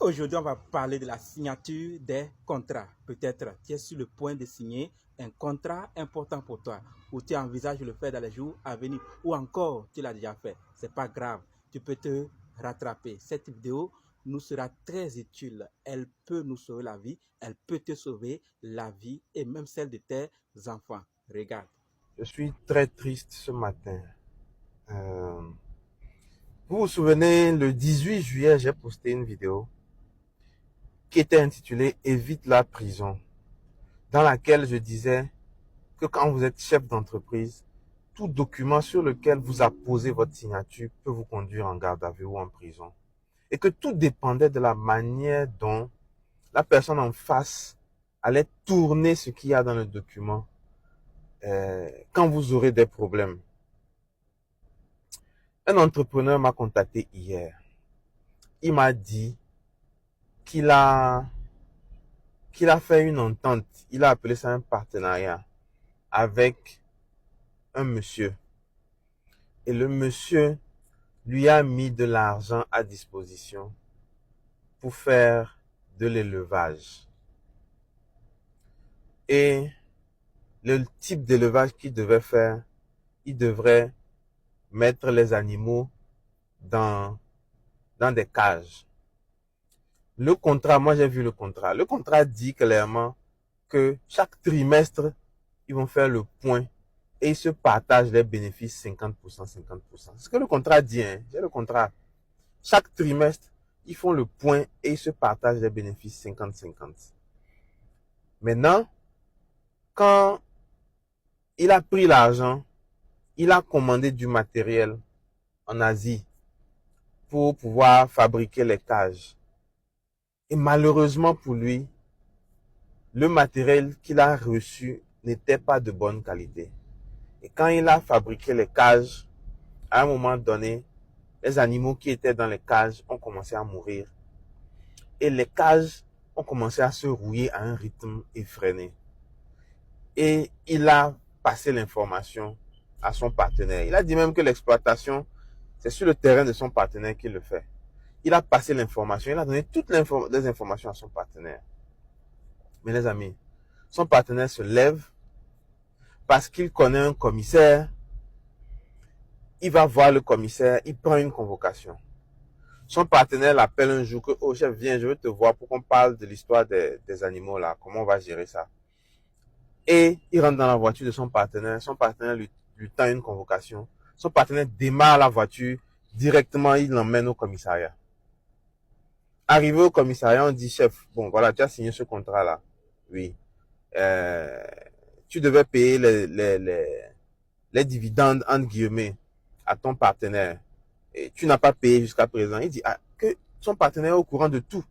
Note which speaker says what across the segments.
Speaker 1: Aujourd'hui, on va parler de la signature des contrats. Peut-être tu es sur le point de signer un contrat important pour toi, ou tu envisages de le faire dans les jours à venir, ou encore tu l'as déjà fait. C'est pas grave, tu peux te rattraper. Cette vidéo nous sera très utile. Elle peut nous sauver la vie, elle peut te sauver la vie et même celle de tes enfants. Regarde.
Speaker 2: Je suis très triste ce matin. Vous vous souvenez, le 18 juillet, j'ai posté une vidéo qui était intitulée « Évite la prison », dans laquelle je disais que quand vous êtes chef d'entreprise, tout document sur lequel vous apposez votre signature peut vous conduire en garde à vue ou en prison. Et que tout dépendait de la manière dont la personne en face allait tourner ce qu'il y a dans le document quand vous aurez des problèmes. Un entrepreneur m'a contacté hier. Il m'a dit qu'il a fait une entente, il a appelé ça un partenariat avec un monsieur. Et le monsieur lui a mis de l'argent à disposition pour faire de l'élevage. Et le type d'élevage qu'il devait faire, il devrait mettre les animaux dans des cages. Le contrat, moi j'ai vu le contrat. Le contrat dit clairement que chaque trimestre, ils vont faire le point et ils se partagent les bénéfices 50%, 50%. C'est ce que le contrat dit, hein. J'ai le contrat. Chaque trimestre, ils font le point et ils se partagent les bénéfices 50-50. Maintenant, quand il a pris l'argent, il a commandé du matériel en Asie pour pouvoir fabriquer les cages. Et malheureusement pour lui, le matériel qu'il a reçu n'était pas de bonne qualité. Et quand il a fabriqué les cages, à un moment donné, les animaux qui étaient dans les cages ont commencé à mourir. Et les cages ont commencé à se rouiller à un rythme effréné. Et il a passé l'information à son partenaire. Il a dit même que l'exploitation, c'est sur le terrain de son partenaire qu'il le fait. Il a passé l'information, il a donné toutes les informations à son partenaire. Mais les amis, son partenaire se lève parce qu'il connaît un commissaire. Il va voir le commissaire, il prend une convocation. Son partenaire l'appelle un jour que, oh chef, viens, je veux te voir pour qu'on parle de l'histoire des animaux là, comment on va gérer ça. Et il rentre dans la voiture de son partenaire lui tend une convocation. Son partenaire démarre la voiture, directement il l'emmène au commissariat. Arrivé au commissariat, on dit, chef, bon voilà, tu as signé ce contrat là. Oui. Tu devais payer les dividendes, entre guillemets, à ton partenaire. Et tu n'as pas payé jusqu'à présent. Il dit que son partenaire est au courant de tout.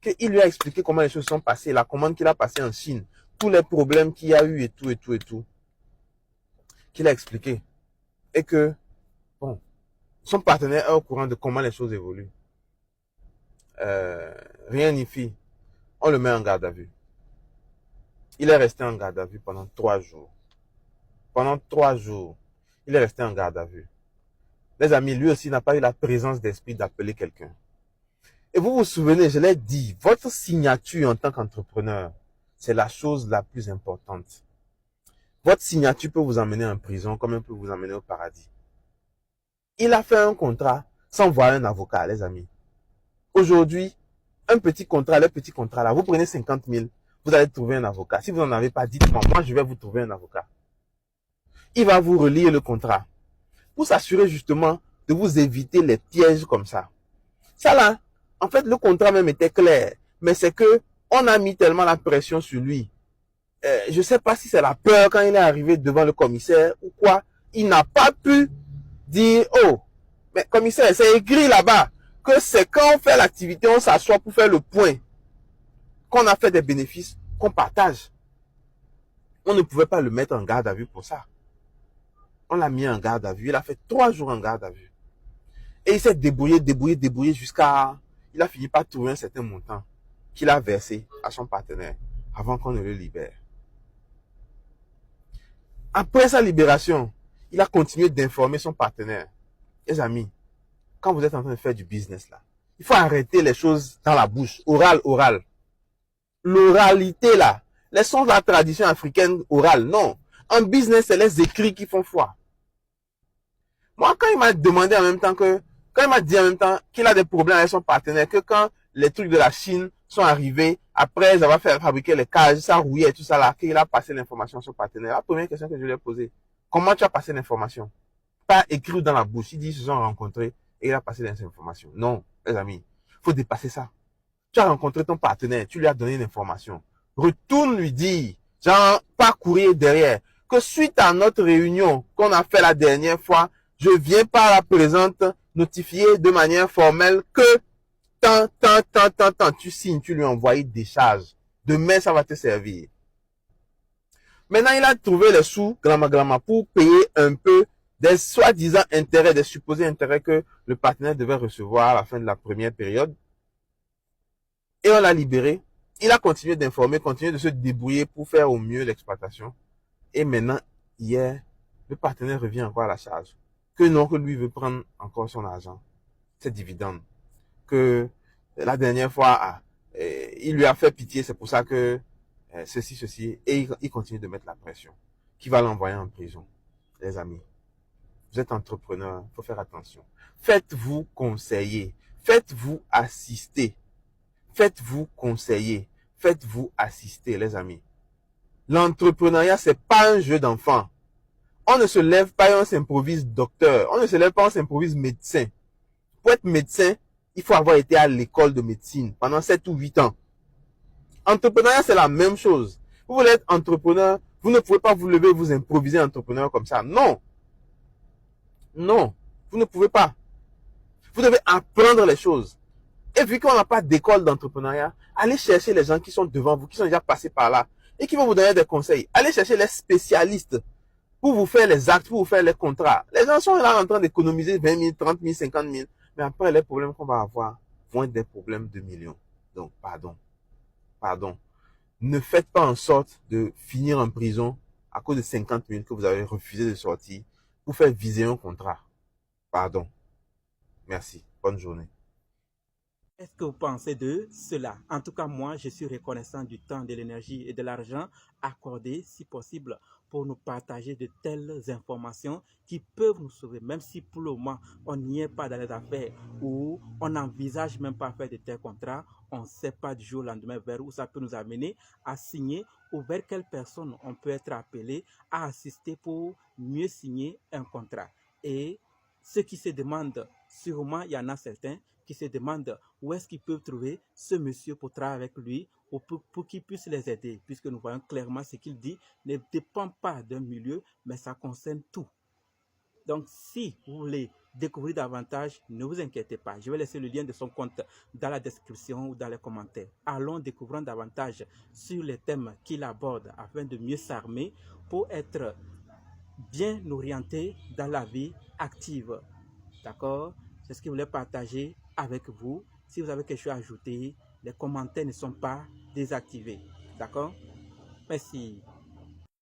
Speaker 2: Qu'il lui a expliqué comment les choses sont passées, la commande qu'il a passée en Chine, tous les problèmes qu'il y a eu et tout. Qu'il a expliqué. Et que, bon, son partenaire est au courant de comment les choses évoluent. Rien n'y fit. On le met en garde à vue. Il est resté en garde à vue pendant 3 jours. Pendant 3 jours, il est resté en garde à vue. Les amis, lui aussi n'a pas eu la présence d'esprit d'appeler quelqu'un. Et vous vous souvenez, je l'ai dit, votre signature en tant qu'entrepreneur, c'est la chose la plus importante. Votre signature peut vous emmener en prison comme elle peut vous emmener au paradis. Il a fait un contrat sans voir un avocat, les amis. Aujourd'hui, un petit contrat, les petits contrats là, vous prenez 50 000, vous allez trouver un avocat. Si vous n'en avez pas, dites-moi, moi je vais vous trouver un avocat. Il va vous relire le contrat pour s'assurer justement de vous éviter les pièges comme ça. Ça là, en fait, le contrat même était clair, mais c'est que on a mis tellement la pression sur lui. Je ne sais pas si c'est la peur quand il est arrivé devant le commissaire ou quoi. Il n'a pas pu dire, oh, mais commissaire, c'est écrit là-bas que c'est quand on fait l'activité, on s'assoit pour faire le point, qu'on a fait des bénéfices, qu'on partage. On ne pouvait pas le mettre en garde à vue pour ça. On l'a mis en garde à vue. Il a fait 3 jours en garde à vue. Et il s'est débrouillé jusqu'à... Il a fini par trouver un certain montant qu'il a versé à son partenaire avant qu'on ne le libère. Après sa libération, il a continué d'informer son partenaire. Les amis, quand vous êtes en train de faire du business là, Il faut arrêter les choses dans la bouche. Oral, oral. L'oralité là. Laissons la tradition africaine orale. Non. En business, c'est les écrits qui font foi. Moi, quand il m'a demandé en même temps quand il m'a dit en même temps qu'il a des problèmes avec son partenaire, que quand les trucs de la Chine sont arrivés, après avoir fait fabriquer les cages, ça rouillait et tout ça là, qu'il a passé l'information à son partenaire. La première question que je lui ai posée, comment tu as passé l'information? Pas écrit dans la bouche. Il dit, ils se sont rencontrés et il a passé l'information. Non, les amis, faut dépasser ça. Tu as rencontré ton partenaire, tu lui as donné une information. Retourne lui dire, genre, pas courir derrière, que suite à notre réunion qu'on a fait la dernière fois, je viens par la présente notifier de manière formelle que tant, tu signes, tu lui envoies des charges. Demain, ça va te servir. Maintenant, il a trouvé les sous, glamma, pour payer un peu des soi-disant intérêts, des supposés intérêts que le partenaire devait recevoir à la fin de la première période. Et on l'a libéré. Il a continué d'informer, continué de se débrouiller pour faire au mieux l'exploitation. Et maintenant, hier, le partenaire revient encore à la charge. Que non, que lui veut prendre encore son argent, ses dividendes. Que la dernière fois, il lui a fait pitié, c'est pour ça que ceci, et il continue de mettre la pression, qui va l'envoyer en prison. Les amis, vous êtes entrepreneur, il faut faire attention. Faites-vous conseiller, faites-vous assister, faites-vous conseiller, faites-vous assister, les amis. L'entrepreneuriat, c'est pas un jeu d'enfant. On ne se lève pas et on s'improvise docteur. On ne se lève pas, on s'improvise médecin. Pour être médecin, il faut avoir été à l'école de médecine pendant 7 ou 8 ans. Entrepreneuriat, c'est la même chose. Vous voulez être entrepreneur, vous ne pouvez pas vous lever et vous improviser entrepreneur comme ça. Non. Non. Vous ne pouvez pas. Vous devez apprendre les choses. Et vu qu'on n'a pas d'école d'entrepreneuriat, allez chercher les gens qui sont devant vous, qui sont déjà passés par là et qui vont vous donner des conseils. Allez chercher les spécialistes pour vous faire les actes, pour vous faire les contrats. Les gens sont là en train d'économiser 20 000, 30 000, 50 000. Mais après, les problèmes qu'on va avoir vont être des problèmes de millions. Donc, pardon. Ne faites pas en sorte de finir en prison à cause de 50 000 que vous avez refusé de sortir pour faire viser un contrat. Pardon. Merci. Bonne journée.
Speaker 1: Qu'est-ce que vous pensez de cela? En tout cas, moi, je suis reconnaissant du temps, de l'énergie et de l'argent accordés, si possible, pour nous partager de telles informations qui peuvent nous sauver, même si pour le moment, on n'y est pas dans les affaires ou on n'envisage même pas faire de tels contrats. On ne sait pas du jour au lendemain vers où ça peut nous amener à signer ou vers quelle personne on peut être appelé à assister pour mieux signer un contrat. Et ceux qui se demandent, sûrement, il y en a certains qui se demandent où est-ce qu'ils peuvent trouver ce monsieur pour travailler avec lui ou pour qu'il puisse les aider, puisque nous voyons clairement ce qu'il dit ne dépend pas d'un milieu, mais ça concerne tout. Donc, si vous voulez découvrir davantage, ne vous inquiétez pas. Je vais laisser le lien de son compte dans la description ou dans les commentaires. Allons découvrir davantage sur les thèmes qu'il aborde afin de mieux s'armer pour être bien orienté dans la vie active. D'accord? C'est ce que je voulais partager avec vous. Si vous avez quelque chose à ajouter, les commentaires ne sont pas désactivés. D'accord? Merci.